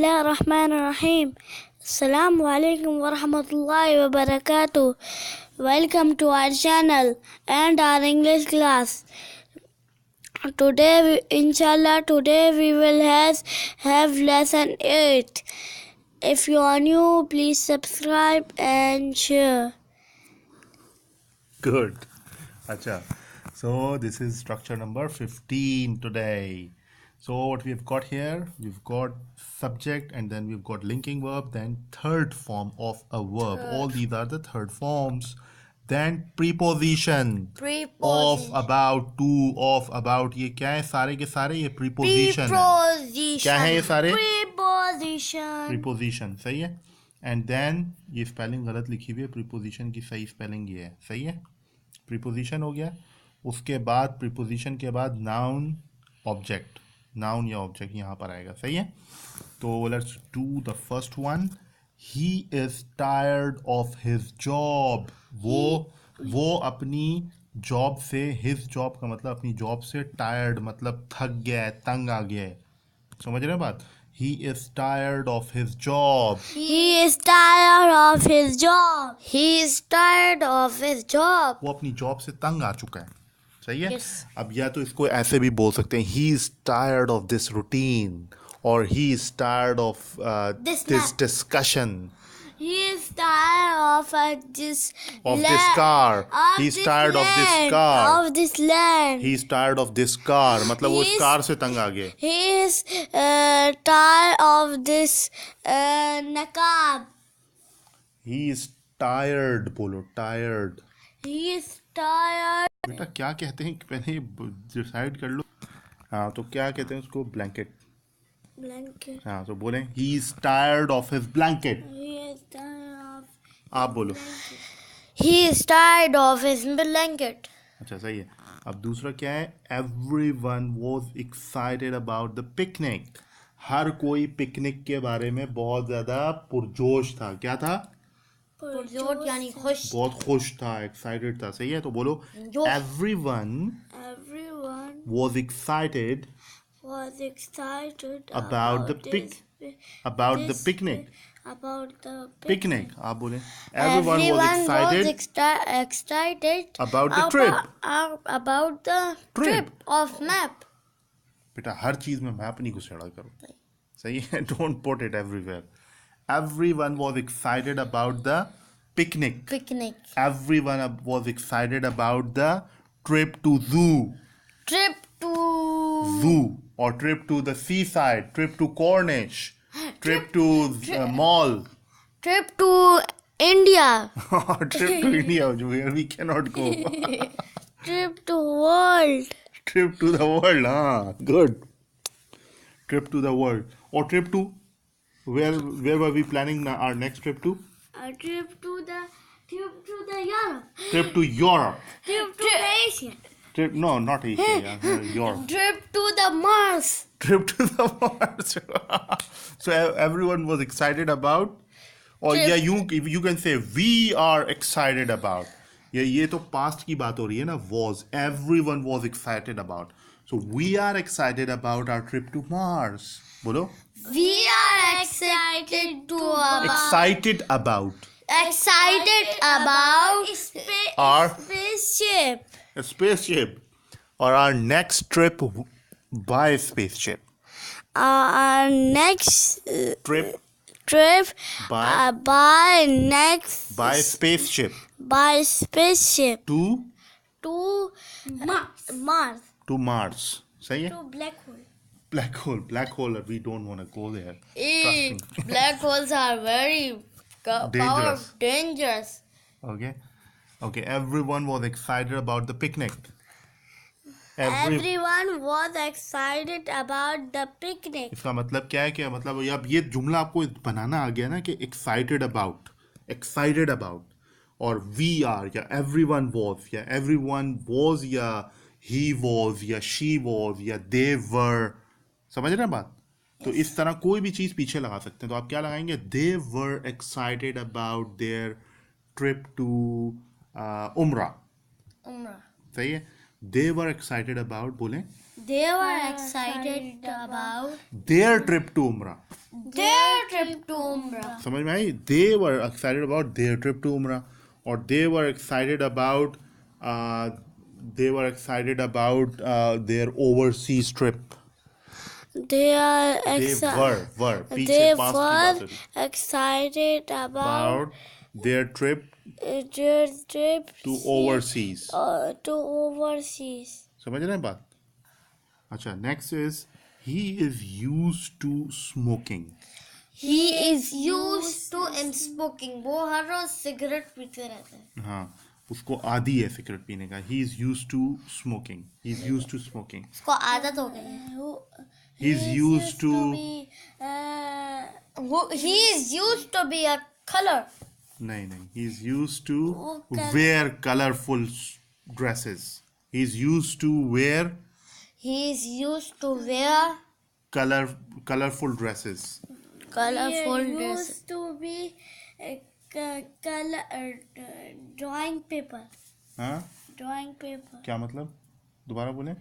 Bismillahirrahmanirrahim. Assalamu alaikum wa rahmatullahi wa barakatuh. Welcome to our channel and our English class. Inshallah, we will have lesson 8. If you are new, please subscribe and share. Good. Acha. So this is structure number 15 today. So what we've got here, we've got subject and then we've got linking verb, then third form of a verb. All these are the third forms. Then preposition. Of, about, to, of, about. ये क्या है सारे के सारे ये preposition है. क्या है ये सारे? Preposition. सही है. And then ये spelling गलत लिखी हुई है. Preposition की सही spelling ये है. सही है. Preposition हो गया. उसके बाद preposition के बाद noun, object. Noun या object यहाँ पर आएगा. सही है. तो let's do the first one. He is tired of his job. वो अपनी जॉब से, his job का मतलब अपनी जॉब से tired मतलब थक गया है, तंग आ गया है. समझ रहे हैं बात? He is tired of his job. He is tired of his job. He is tired of his job. वो अपनी जॉब से तंग आ चुका है. सही है. Yes. अब या तो इसको ऐसे भी बोल सकते हैं, he is tired of this routine, or he is tired of this discussion. He is tired of this car. He's tired of this car. Of this land. He's tired of this car. मतलब वो इस car से तंग आ गए. He is tired of this नकाब. He is tired. बोलो tired. He is tired. बेटा क्या कहते हैं पहले डिसाइड कर लो. हाँ तो क्या कहते हैं उसको? ब्लैंकेट. Blanket. हाँ तो बोलें he is tired of his blanket. He is tired of. आप बोलो. He is tired of his blanket. अच्छा सही है. अब दूसरा क्या है? Everyone was excited about the picnic. हर कोई पिकनिक के बारे में बहुत ज़्यादा पुरजोश था. क्या था? पुरजोश यानी खुश. बहुत खुश था, excited था. सही है. तो बोलो everyone was excited about the picnic. About the picnic. आप बोले everyone was excited about the trip. About the trip of map. बेटा हर चीज में मैप नहीं घुसेड़ा करो. सही है. Don't put it everywhere. Everyone was excited about the picnic. Everyone was excited about the trip to zoo. Trip to Zoo, or trip to the seaside, trip to Cornish, trip to mall. Trip to India. Trip to India where we cannot go. Trip to world. Trip to the world. Good. Trip to the world, or trip to where were we planning our next trip to? A trip to the Europe. Trip to Europe. Trip to Asia. Trip, no, not Asia. Europe. Trip to the Mars. Trip to the Mars. So everyone was excited about, or trip. yeah, you can say we are excited about. ये तो past की बात हो रही है ना. Was, everyone was excited about. So we are excited about our trip to Mars. बोलो. We are excited about. Excited about. Excited about Our spaceship. A spaceship, or our next trip by spaceship. Our next Trip by next by spaceship by spaceship to Mars. To Mars. सही है. To black hole. Black hole. We don't want to go there. Trust me. Black holes are very dangerous. Okay. Everyone was excited about the picnic. Everyone was excited about the picnic. इसका मतलब क्या है? क्या मतलब अब ये जुमला आपको बनाना आ गया ना कि excited about, और we are, या everyone was, या everyone was, या he was, या she was, या they were. समझ रहे हैं बात? तो इस तरह कोई भी चीज़ पीछे लगा सकते हैं. तो आप क्या लगाएंगे? They were excited about their trip to Umrah. सही है. They were excited about, बोलें, They were excited about their trip to Umrah. their trip to Umrah. समझ में आई? They were excited about their trip to Umrah, or they were excited about their overseas trip. They are They were पीछे They past की बात हो were रही. excited about their trip their trip to overseas. to overseas. समझ रहे हैं बात? अच्छा, next is he is used to smoking. He is used to smoking. वो हर रोज सिगरेट पीते रहते हैं. हाँ, उसको आदी है सिगरेट पीने का. He is used to smoking. He is used to smoking. उसको आदत हो गई है. He is used to be, he is used to be a color. नहीं. He is used to वो wear colorful dresses. He is used to wear He is used to wear colorful dresses. colorful dresses. Used to be color drawing paper. हाँ, Drawing paper. क्या मतलब? दोबारा बोलें.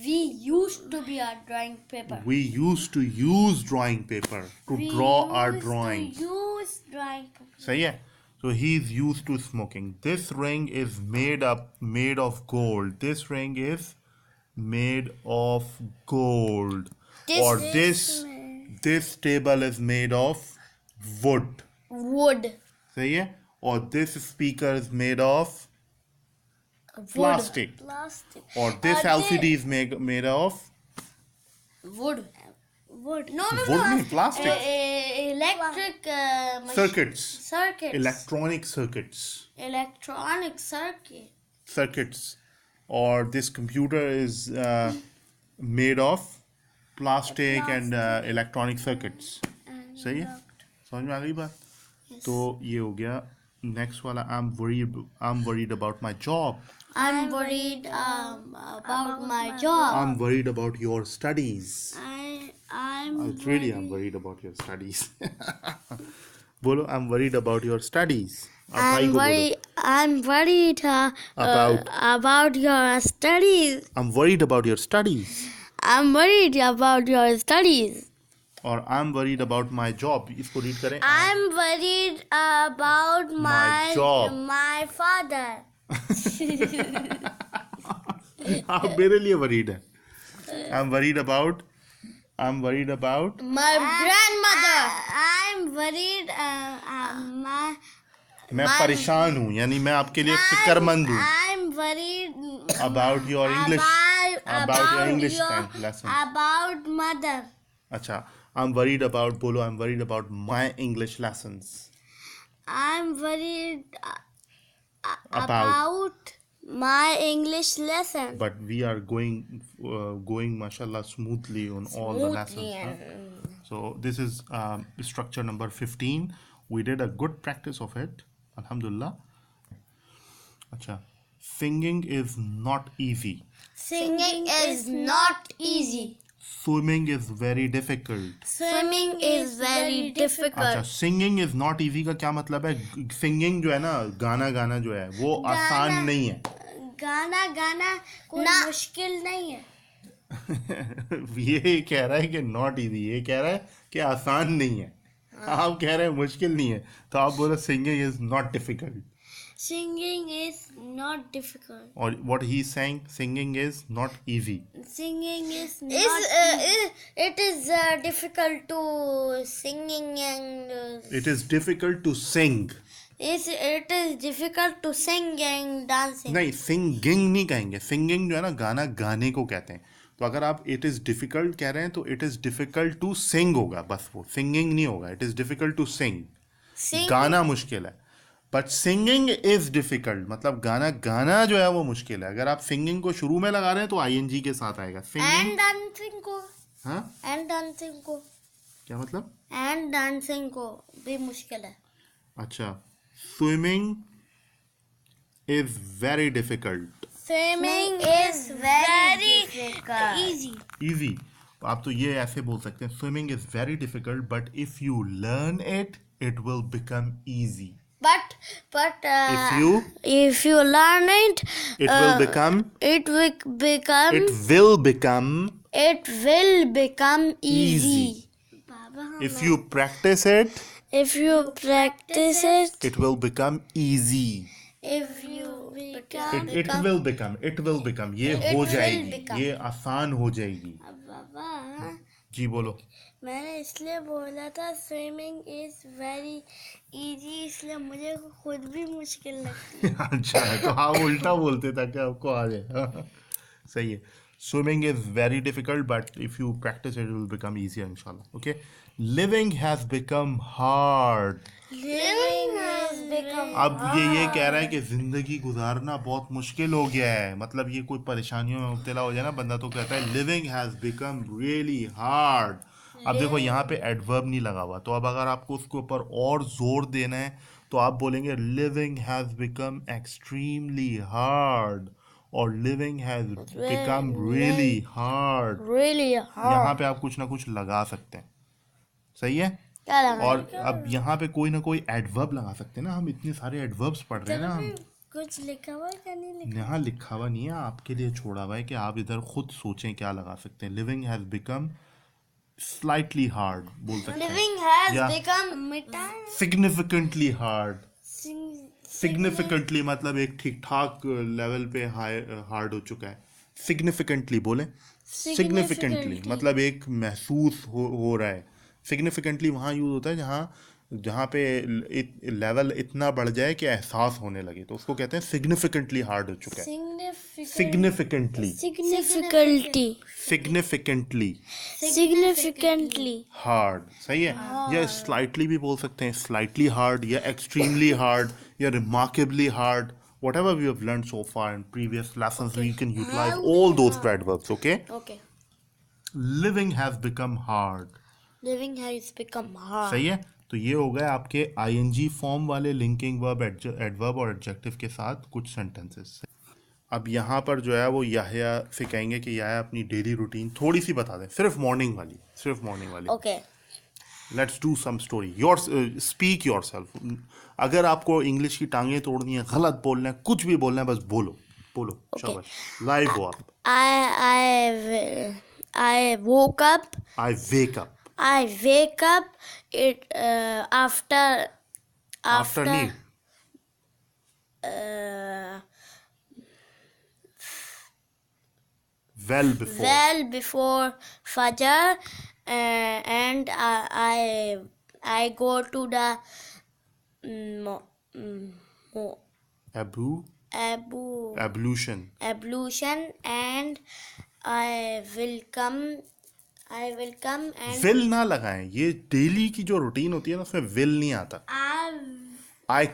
We used to be a drawing paper. We used to use drawing paper to draw our drawings. Use drawing paper. सही है? So he is used to smoking. This ring is made of gold. This ring is made of gold. This table is made of wood. Wood. सही है? Or this speaker is made of plastic. Or this LCD is made of wood. No. wood नहीं, plastic. Electric Circuits. Electronic Circuits. Or this computer is made of plastic and electronic circuits. सही है? समझ में आ गई बात? तो ये हो गया. Next वाला, I'm worried about my job. I'm worried about my job. I'm worried about your studies. I'm worried about your studies. बोलो, I'm worried about your studies. I'm worried about your studies. I'm worried about your studies. I'm worried about your studies. और I'm worried about my job. इसको read करें. I'm worried about My job. my father. आप मेरे लिए worried है. I'm worried about my grandmother. I'm worried मैं परेशान हूँ, यानी मैं आपके लिए फिक्रमंद हूँ. I'm worried about your English lesson. About mother. अच्छा, I'm worried about, बोलो, I'm worried about my English lessons. I'm worried about my English lesson. But we are going mashallah smoothly on all the lessons. Huh? So this is structure number 15. We did a good practice of it, alhamdulillah. Acha, singing is not easy. Singing is not easy. Swimming is very difficult. Swimming is very difficult. अच्छा, singing is not easy का क्या मतलब है? Singing जो है ना, गाना जो है वो आसान नहीं है. गाना कोई मुश्किल नहीं है. ये कह रहा है कि not easy, ये कह रहा है कि आसान नहीं है. आप कह रहे हैं मुश्किल नहीं है, तो आप बोलो singing is not difficult. Singing is not difficult. Or what he's saying, singing is not easy. Singing is not it is difficult to singing and it is difficult to sing. It is difficult to sing and dancing. नहीं, singing नहीं कहेंगे. Singing जो है ना, गाना गाने को कहते हैं. तो अगर आप it is difficult कह रहे हैं तो it is difficult to sing होगा, बस वो singing नहीं होगा. It is difficult to sing. गाना मुश्किल है. बट सिंगिंग इज डिफिकल्ट, मतलब गाना जो है वो मुश्किल है. अगर आप सिंगिंग को शुरू में लगा रहे हैं तो आईएनजी के साथ आएगा. एंड डांसिंग को, हाँ, एंड डांसिंग को क्या मतलब? एंड डांसिंग को भी मुश्किल है. अच्छा, swimming is very difficult. Swimming is very easy. आप तो ये ऐसे बोल सकते हैं, swimming is very difficult but if you learn it will become easy. but if you learn it, it will become it will become easy. if you practice it If you practice it will become easy. if you become, it will become ये हो will जाएगी, become. ये आसान हो जाएगी. बाबा जी बोलो. मैंने इसलिए बोला था स्विमिंग इज वेरी इजी, इसलिए मुझे खुद भी मुश्किल लगती है. अच्छा है, तो हाँ उल्टा बोलते ताकि आपको आ जाए. सही है. Swimming is very difficult, but if you practice it, it will become easier, inshallah. Okay. Living has become hard. Living has become अब ये कह रहा है कि जिंदगी गुजारना बहुत मुश्किल हो गया है. मतलब ये कोई परेशानियों में मुब्तला हो जाए ना बंदा तो कहता है living has become really hard. अब देखो यहाँ पे एडवर्ब नहीं लगा हुआ, तो अब अगर आपको उसके ऊपर और जोर देना है तो आप बोलेंगे living has become extremely hard और living has become really hard. really hard. यहाँ पे आप कुछ ना कुछ लगा सकते हैं. सही है. क्या लगा? और अब यहाँ पे कोई ना कोई एडवर्ब लगा सकते हैं ना. हम इतने सारे एडवर्ब्स पढ़ रहे हैं ना. हम कुछ लिखा हुआ है क्या नहीं लिखा? यहाँ लिखा हुआ नहीं है, आपके लिए छोड़ा हुआ है कि आप इधर खुद सोचें क्या लगा सकते हैं. Living has become slightly hard बोल सकते हैं. Living has या become सिग्निफिकेंटली हार्ड. सिग्निफिकेंटली मतलब एक ठीक ठाक लेवल पे हार्ड हो चुका है. सिग्निफिकेंटली बोले. सिग्निफिकेंटली मतलब एक महसूस हो रहा है. सिग्निफिकेंटली वहाँ यूज होता है जहाँ पे लेवल इतना बढ़ जाए कि एहसास होने लगे, तो उसको कहते हैं सिग्निफिकेंटली हार्ड हो चुका है. Significantly hard. सही है. या स्लाइटली भी बोल सकते हैं. स्लाइटली हार्ड या एक्सट्रीमली हार्ड या remarkably hard. Whatever we have learned so far in previous lessons, we can utilize all those adverbs. Okay. Okay. Living has become hard. Living has become hard. सही है. तो ये हो गए आपके ing form वाले linking verb, adverb और adjective के साथ कुछ सेंटेंसेस. अब यहाँ पर जो है वो याह्या से कहेंगे कि याह्या अपनी डेली रूटीन थोड़ी सी बता दें. सिर्फ मॉर्निंग वाली. Okay. Let's do some story. Speak yourself. अगर आपको इंग्लिश की टांगें तोड़नी है, गलत बोलना है, कुछ भी बोलना है, बस बोलो. शाबाश. लाइव हो आप. I woke up. I wake up. It After need. Well before Fajr, and I go to the ablution, and I will come and will ना लगाएं. ये डेली की जो रूटीन होती है ना उसमें will नहीं आता. I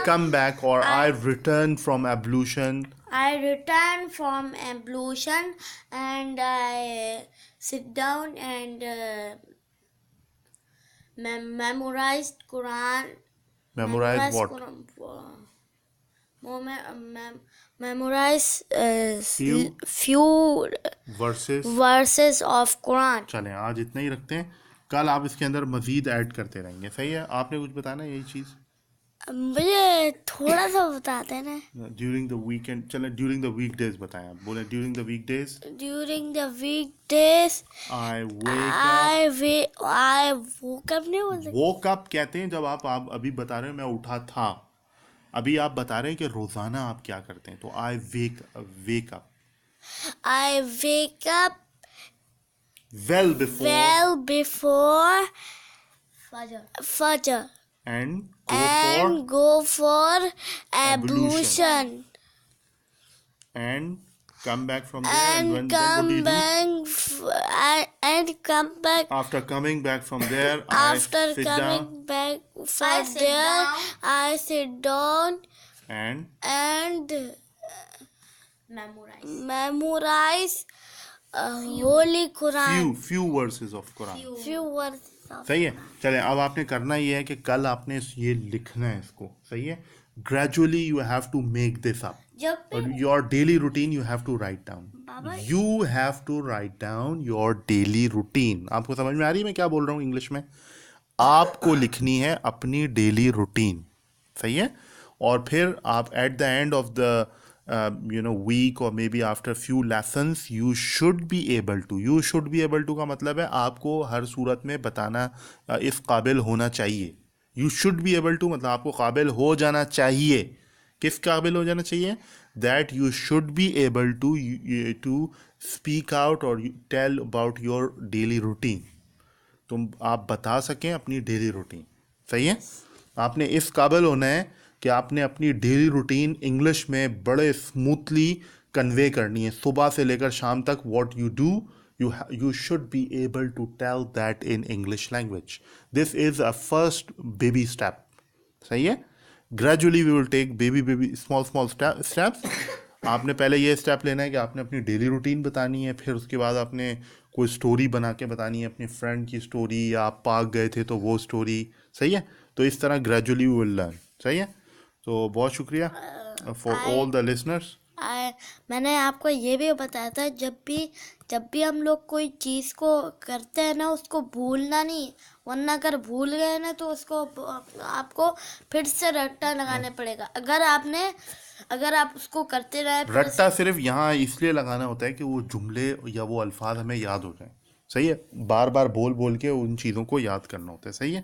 come back or I return from ablution. I return from ablution and I sit down and memorize Quran. Memorize what? Memorize few verses of Quran. चलें आज इतना ही रखते हैं. कल आप इसके अंदर मजीद ऐड करते रहेंगे. सही है. आपने कुछ बताना यही चीज़. मुझे थोड़ा सा बताते ना. During the weekend. चलें ड्यूरिंग द वीकडेज बताएं. आप बोले during the weekdays. I woke up नहीं बोल सकते. woke up कहते हैं जब आप अभी बता रहे हो मैं उठा था. अभी आप बता रहे हैं कि रोजाना आप क्या करते हैं, तो I wake up. I wake up well before Fajr. And go for ablution. And come back from there. And come back. After coming back from there, I sit down and memorize Holy Quran. Few verses of Quran. Few verses. सही है. चले अब आपने करना ये है कि कल आपने ये लिखना है इसको. सही है. Gradually you have to make this up. Your daily routine you have to write down. You have to write down your daily routine. आपको समझ में आ रही है मैं क्या बोल रहा हूँ इंग्लिश में? आपको लिखनी है अपनी डेली रूटीन, सही है। और फिर आप at the end of the week और may be after few lessons you should be able to, you should be able to का मतलब है आपको हर सूरत में बताना इस काबिल होना चाहिए। You should be able to मतलब आपको काबिल हो जाना चाहिए। किस काबिल हो जाना चाहिए? That you should be able to speak out और tell about your daily routine. तुम आप बता सकें अपनी डेली रूटीन, सही है। आपने इस काबिल होना है कि आपने अपनी डेली रूटीन इंग्लिश में बड़े स्मूथली कन्वे करनी है, सुबह से लेकर शाम तक। What you do, you should be able to tell that in English language. This is a first baby step, सही है। gradually we will take baby small steps. आपने पहले ये स्टेप लेना है कि आपने अपनी डेली रूटीन बतानी है, फिर उसके बाद आपने कोई स्टोरी बना के बतानी है, अपने फ्रेंड की स्टोरी, या आप पार्क गए थे तो वो स्टोरी, सही है। तो इस तरह ग्रेजुअली वी विल लर्न, सही है। तो बहुत शुक्रिया फॉर ऑल द लिसनर्स। मैंने आपको ये भी बताया था, जब भी हम लोग कोई चीज़ को करते हैं ना, उसको भूलना नहीं, वरना अगर भूल गए ना तो उसको आपको फिर से रट्टा लगाने पड़ेगा। अगर आप उसको करते रहे, रट्टा सिर्फ यहाँ इसलिए लगाना होता है कि वो जुमले या वो अल्फाज हमें याद हो जाए, सही है। बार बार बोल बोल के उन चीज़ों को याद करना होता है, सही है।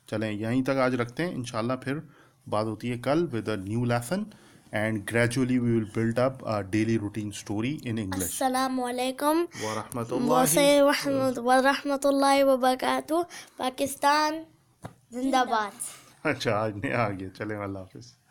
चलें यहीं तक आज रखते हैं, इंशाल्लाह फिर बात होती है कल with a new lesson, and gradually we will build up a daily routine story in English. अस्सलामु अलैकुम wa रहमतुल्लाहि व बरकातहू। पाकिस्तान जिंदाबाद। अच्छा आज नहीं आ गया, चलें, अल्लाह हाफिज़।